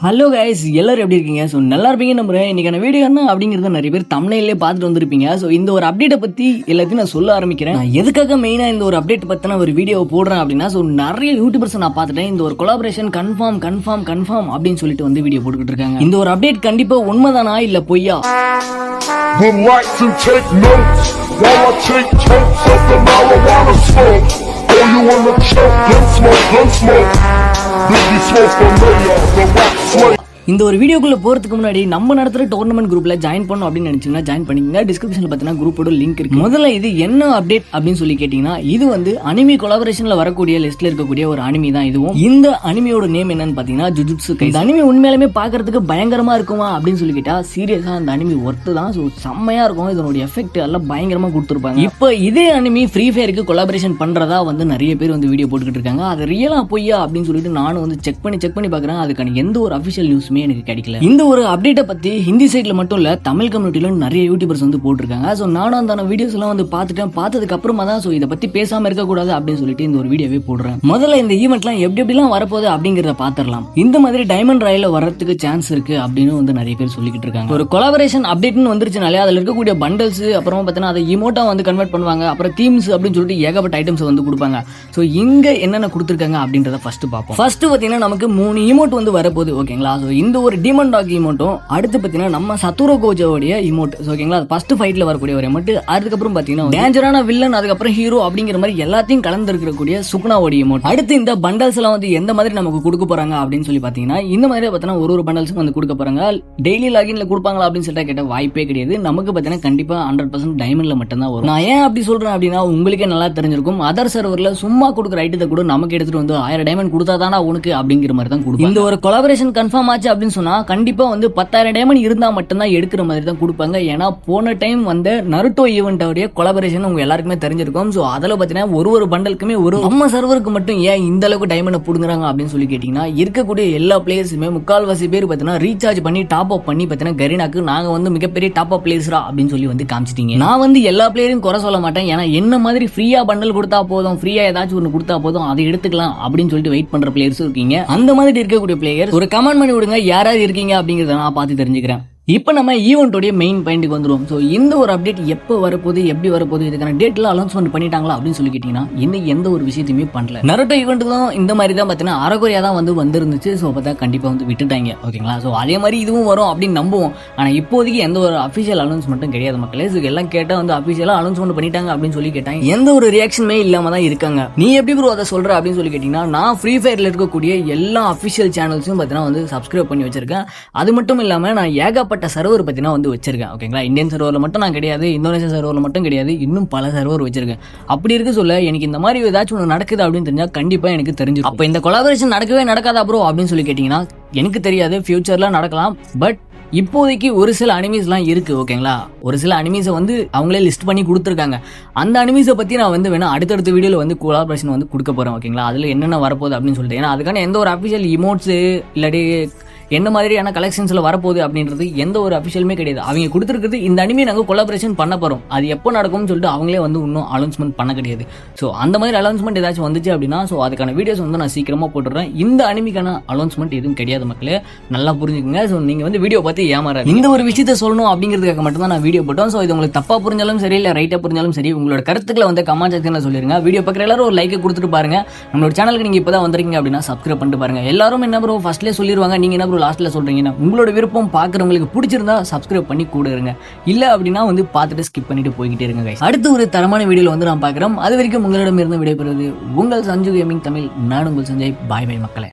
Hello guys, எல்லாரும் எப்படி இருக்கீங்க? ஸோ நல்லா இருப்பீங்க நம்புறேன். இன்னைக்கான வீடியோ என்ன அப்படிங்கிறத நிறைய பேர் தம்ப்நெயிலே பார்த்துட்டு வந்திருப்பீங்க. ஸோ இந்த ஒரு அப்டேட்டை பற்றி எல்லாத்தையும் நான் சொல்ல ஆரம்பிக்கிறேன். நான் எதுக்காக மெயினாக இந்த ஒரு அப்டேட் பற்றின ஒரு வீடியோ போடுறேன் அப்படின்னா, ஸோ நிறைய யூடியூபர்ஸ் நான் பார்த்துட்டேன் இந்த ஒரு கொலாபரேஷன் கன்ஃபார்ம் அப்படின்னு சொல்லிட்டு வந்து வீடியோ போட்டுக்கிட்டு இருக்காங்க. இந்த ஒரு அப்டேட் கண்டிப்பாக உண்மைதானா இல்லை பொய்யா? Relax and take notes while I take totes of the marijuana smoke. Oh, you wanna choke? Gun smoke. Biggie smoke for mayor, the rap slave. இந்த ஒரு வீடியோக்குள்ள போறதுக்கு முன்னாடி நம்ம நடத்துற டோர்னமெண்ட் குரூப்ல ஜாயின் பண்ணணும் அப்படின்னு நினைச்சீங்கன்னா ஜாயின் பண்ணிக்கங்க. டிஸ்கிரிப்ஷன்ல பார்த்தீங்கன்னா குரூப்போட லிங்க் இருக்கு. முதல்ல இது என்ன அப்டேட் அப்படின்னு சொல்லி கேட்டீங்கன்னா, இது வந்து அனிமி கொலாபரேஷன்ல வரக்கூடிய லிஸ்ட்ல இருக்கக்கூடிய ஒரு அனிமி தான் இதுவும். இந்த அனிமியோட நேம் என்னன்னு பாத்தீங்கன்னா ஜுஜுட்சு கைசன். இந்த அனிமி உண்மையாலுமே பாக்குறதுக்கு பயங்கரமா இருக்குமா அப்படின்னு சொல்லி கேட்டா சீரியஸா அந்த அனிமி ஒர்த்து தான். ஸோ செம்மையா இருக்கும். இதனுடைய எஃபெக்ட் எல்லாம் பயங்கரமா கொடுத்துருப்பாங்க. இப்போ இதே அனிமி ஃப்ரீ ஃபயருக்கு கொலாபரேஷன் பண்றதா வந்து நிறைய பேர் வந்து வீடியோ போட்டுக்கிட்டு இருக்காங்க. அது ரியலா பொய்யா அப்படின்னு சொல்லிட்டு நானும் வந்து செக் பண்ணி பாக்குறேன். அதுக்கான எந்த ஒரு அபிஷியல் நியூஸுமே எனக்கு கிடைக்கல. இந்த ஒரு அப்டேட்டை பத்தி ஹிந்தி சைட்ல மட்டும் இல்ல, தமிழ் கம்யூனிட்டில நிறைய யூடியூபர்ஸ் வந்து போட்டிருக்காங்க. சோ நானும் அந்த வீடியோஸ் எல்லாம் வந்து பார்த்ததுக்கு அப்புறமா தான் சோ இத பத்தி பேசாம இருக்க கூடாது அப்படின்னு சொல்லிட்டு இந்த ஒரு வீடியோவே போடுறேன். முதல்ல இந்த ஈவென்ட்லாம் எப்படிலாம் வரப்போகுது அப்படிங்கறத பாத்திரலாம். இந்த மாதிரி டைமண்ட் ராயில வரதுக்கு சான்ஸ் இருக்கு அப்படின்னு வந்து நிறைய பேர் சொல்லிக்கிட்டு இருக்காங்க. ஒரு கொலாபரேஷன் அப்டேட்னு வந்துருச்சுனாலே அதுல இருக்கக்கூடிய பண்டல்ஸ், அப்புறம் பார்த்தீங்கன்னா அதை இமோட்டா வந்து கன்வெர்ட் பண்ணுவாங்க. அப்புறம் தீம்ஸ் அப்படின்னு சொல்லிட்டு ஏகப்பட்ட ஐட்டம்ஸ் வந்து கொடுப்பாங்க. சோ இங்க என்னென்ன கொடுத்துருக்காங்க அப்படின்றத ஃபர்ஸ்ட் பார்ப்போம். ஃபர்ஸ்ட் பாத்தீங்கன்னா நமக்கு 3 இமோட் வந்து வரப்போகுது. ஓகேங்களா? சோ இந்த ஒரு டீமன் டாக் இமோட்டும், அடுத்து பாத்தீங்கன்னா நம்ம சத்துரோ கோஜோடைய இமோட். ஓகேங்களா? ஃபர்ஸ்ட் ஃபைட்ல வரக்கூடிய ஒரு இமோட். அதுக்கப்புறம் பாத்தீங்கன்னா டேஞ்சரான வில்லன், அதுக்கப்புறம் ஹீரோ அப்படிங்கிற மாதிரி எல்லாத்தையும் கலந்து இருக்கக்கூடிய சுகுனாவோட இமோட். அடுத்து இந்த பண்டல்ஸ் எல்லாம் வந்து எந்த மாதிரி நமக்கு கொடுக்க போறாங்க அப்படின்னு சொல்லி பாத்தீங்கன்னா, இந்த மாதிரி பாத்தீங்கன்னா ஒரு பண்டல்ஸும் வந்து கொடுக்க போறாங்க. டெய்லி லாகின்ல கொடுப்பாங்களா அப்படின்னு சொல்லிட்டு கேட்ட வாய்ப்பே கிடையாது. நமக்கு பாத்தீங்கன்னா கண்டிப்பா 100% டைமண்ட்ல மட்டும் தான் வரும். நான் ஏன் அப்படி சொல்றேன் அப்படின்னா, உங்களுக்கே நல்லா தெரிஞ்சிருக்கும். அதர் சர்வர்ல சும்மா கொடுக்குற ஐட்டத்தை கூட நமக்கு எடுத்துட்டு வந்து 1000 டைமண்ட் கொடுத்தாதானா உனக்கு அப்படிங்கிற மாதிரி தான் கொடுக்கும். இந்த ஒரு கொலாபரேஷன் கன்ஃபார்ம் ஆச்சு அப்படின்னு சொன்னா கண்டிப்பா வந்து 10,000 டைமண்ட் இருந்தா மட்டும்தான் எடுக்கிற மாதிரி தான் கொடுப்பாங்க. ஏன்னா போன டைம் வந்து நருட்டோ ஈவென்ட்டோடைய கொலாபரேஷன் உங்க எல்லாருக்குமே தெரிஞ்சிருக்கும். ஸோ அதில் பார்த்தீங்கன்னா ஒரு பண்டலுக்குமே ஒரு நம்ம சர்வருக்கு மட்டும் ஏன் இந்த அளவுக்கு டைமண்ட் புடுங்குறாங்க அப்படின்னு சொல்லி கேட்டீங்கன்னா, இருக்கக்கூடிய எல்லா பிளேயர்ஸுமே முக்கால்வாசி பேர் பார்த்தீங்கன்னா ரீசார்ஜ் பண்ணி டாப் அப் பண்ணி பார்த்தீங்கன்னா கரீனாக்கு நாங்க வந்து மிகப்பெரிய டாப் அப் பிளேயர்ஸா அப்படின்னு சொல்லி வந்து காமிச்சிட்டீங்க. நான் வந்து எல்லா பிளேயரையும் குறை சொல்ல மாட்டேன். ஏன்னா என்ன மாதிரி ஃப்ரீயா பண்டல் கொடுத்தா போதும், ஃப்ரீயா ஏதாச்சும் ஒன்று கொடுத்தா போதும், அதை எடுத்துக்கலாம் அப்படின்னு சொல்லிட்டு வெயிட் பண்ற பிளேயர்ஸும் இருக்கீங்க. அந்த மாதிரி இருக்கக்கூடிய பிளேயர் ஒரு கமெண்ட் பண்ணி விடுங்க யாராவது இருக்கீங்க அப்படிங்கிறத நான் பார்த்து தெரிஞ்சுக்கிறேன். இப்போ நம்ம ஈவெண்ட்டோடைய மெயின் பாயிண்ட்டுக்கு வந்துடும். ஸோ இந்த ஒரு அப்டேட் எப்போ வரப்போகுது, எப்படி வரப்போகுது, இதுக்கான டேட்லாம் அனௌன்ஸ்மெண்ட் பண்ணிட்டாங்களா அப்படின்னு சொல்லி கேட்டிங்கன்னா, இன்னும் எந்த ஒரு விஷயத்தையுமே பண்ணல. நருட்டோ ஈவெண்ட்டுக்கும் இந்த மாதிரி தான் பார்த்தீங்கன்னா அரைகுறையாக தான் வந்துருந்துச்சு. ஸோ பார்த்தா கண்டிப்பாக வந்து விட்டுட்டாங்க. ஓகேங்களா? ஸோ அதே மாதிரி இதுவும் வரும் அப்படின்னு நம்புவோம். ஆனால் இப்போதைக்கு எந்த ஒரு அஃபிஷியல் அனௌன்ஸ்மெண்ட்டும் கிடையாது மக்களே. ஸோ எல்லாம் கேட்டால் வந்து அஃபிஷியலாக அனௌன்ஸ்மெண்ட் பண்ணிட்டாங்க அப்படின்னு சொல்லி கேட்டாங்க. எந்த ஒரு ரியாக்ஷனுமே இல்லாமல் தான் இருக்காங்க. நீ எப்படி ப்ரோ அதை சொல்கிற அப்படின்னு சொல்லி கேட்டிங்கன்னா, நான் ஃப்ரீ ஃபயரில் இருக்கக்கூடிய எல்லா அஃபிஷியல் சேனல்ஸும் பார்த்தீங்கன்னா வந்து சப்ஸ்கிரைப் பண்ணி வச்சிருக்கேன். அது மட்டும் இல்லாமல் நான் ஏகப்பட்ட சர்வர் பார்த்தீங்கன்னா வந்து வச்சிருக்கேன். ஓகேங்களா? இந்தியன் சர்வரில் மட்டும் நான் கிடையாது, இந்தோனேஷியா சர்வரில் மட்டும் கிடையாது, இன்னும் பல சர்வர் வச்சிருக்கேன். அப்படி இருக்க சொல்ல எனக்கு இந்த மாதிரி ஏதாச்சும் ஒன்று நடக்குது அப்படின்னு தெரிஞ்சா கண்டிப்பாக எனக்கு தெரிஞ்சு. அப்போ இந்த கொலாபரேஷன் நடக்கவே நடக்காதா ப்ரோ அப்படின்னு சொல்லி கேட்டிங்கன்னா, எனக்கு தெரியாது. ஃபியூச்சர்லாம் நடக்கலாம். பட் இப்போதைக்கு ஒரு சில அனிமீஸ்லாம் இருக்கு. ஓகேங்களா? ஒரு சில அனிமீஸை வந்து அவங்களே லிஸ்ட் பண்ணி கொடுத்துருக்காங்க. அந்த அனிமீஸை பற்றி நான் வந்து வேணா அடுத்தடுத்த வீடியோவில் வந்து கொலாபரேஷன் வந்து கொடுக்க போகிறேன். ஓகேங்களா? அதில் என்னென்ன வரப்போகுது அப்படின்னு சொல்லிட்டு, ஏன்னா அதுக்கான எந்த ஒரு அஃபிஷியல் இமோட்ஸு இல்லாட்டி என்ன மாதிரியான கலெக்ஷன்ஸில் வரப்போகுது அப்படின்றது எந்த ஒரு அஃபிஷியலுமே கிடையாது. அவங்க கொடுத்துருக்குறது இந்த அனிமே நாங்கள் கொலாபரேஷன் பண்ண போகிறோம், அது எப்போ நடக்கும்னு சொல்லிட்டு அவங்களே வந்து இன்னும் அனௌன்ஸ்மெண்ட் பண்ண கிடையாது. ஸோ அந்த மாதிரி அனௌன்ஸ்மெண்ட் ஏதாச்சும் வந்துச்சு அப்படின்னா ஸோ அதுக்கான வீடியோஸ் வந்து நான் சீக்கிரமாக போட்டுடுறேன். இந்த அனிமிக்கான அனௌன்ஸ்மெண்ட் எதுவும் கிடையாது மக்களே, நல்லா புரிஞ்சுக்கோங்க. ஸோ நீங்கள் வந்து வீடியோ பார்த்து ஏமாறாது. இந்த ஒரு விஷயத்தை சொல்லணும் அப்படிங்கிறதுக்காக மட்டும் தான் நான் வீடியோ போட்டோம். ஸோ இது உங்களுக்கு தப்பாக புரிஞ்சாலும் சரி, இல்லை ரைட்டாக புரிஞ்சாலும் சரி, உங்களோட கருத்துக்களை வந்து கமெண்ட் செக்ஷனில் சொல்லிருங்க. வீடியோ பார்க்குற எல்லாரும் ஒரு லைக்கை கொடுத்துட்டு பாருங்க. நம்மளோட சேனலுக்கு நீங்கள் இப்போ தான் வந்திருக்கீங்க அப்படின்னா சப்ஸ்கிரைப் பண்ணிட்டு பாருங்க. எல்லாரும் என்ன ப்ரோ ஃபர்ஸ்ட்லேயே சொல்லிடுவாங்க, நீங்கள் என்ன ப்ரோ லாஸ்ட்டில் சொல்கிறீங்கன்னா, உங்களோட விருப்பம். பார்க்குறவங்களுக்கு பிடிச்சிருந்தா சப்ஸ்கிரைப் பண்ணி கூட இருங்க, இல்லை அப்படின்னா வந்து பார்த்துட்டு ஸ்கிப் பண்ணிட்டு போய்கிட்டே இருங்க guys. அடுத்து ஒரு தரமான வீடியோவில் வந்து நான் பார்க்குறோம். அது வரைக்கும் உங்களிடம் இருந்து விடைபெறுவது உங்கள் சஞ்சு கேமிங் தமிழ். நான் உங்கள் சஞ்சய். பாய் பாய் மக்களே.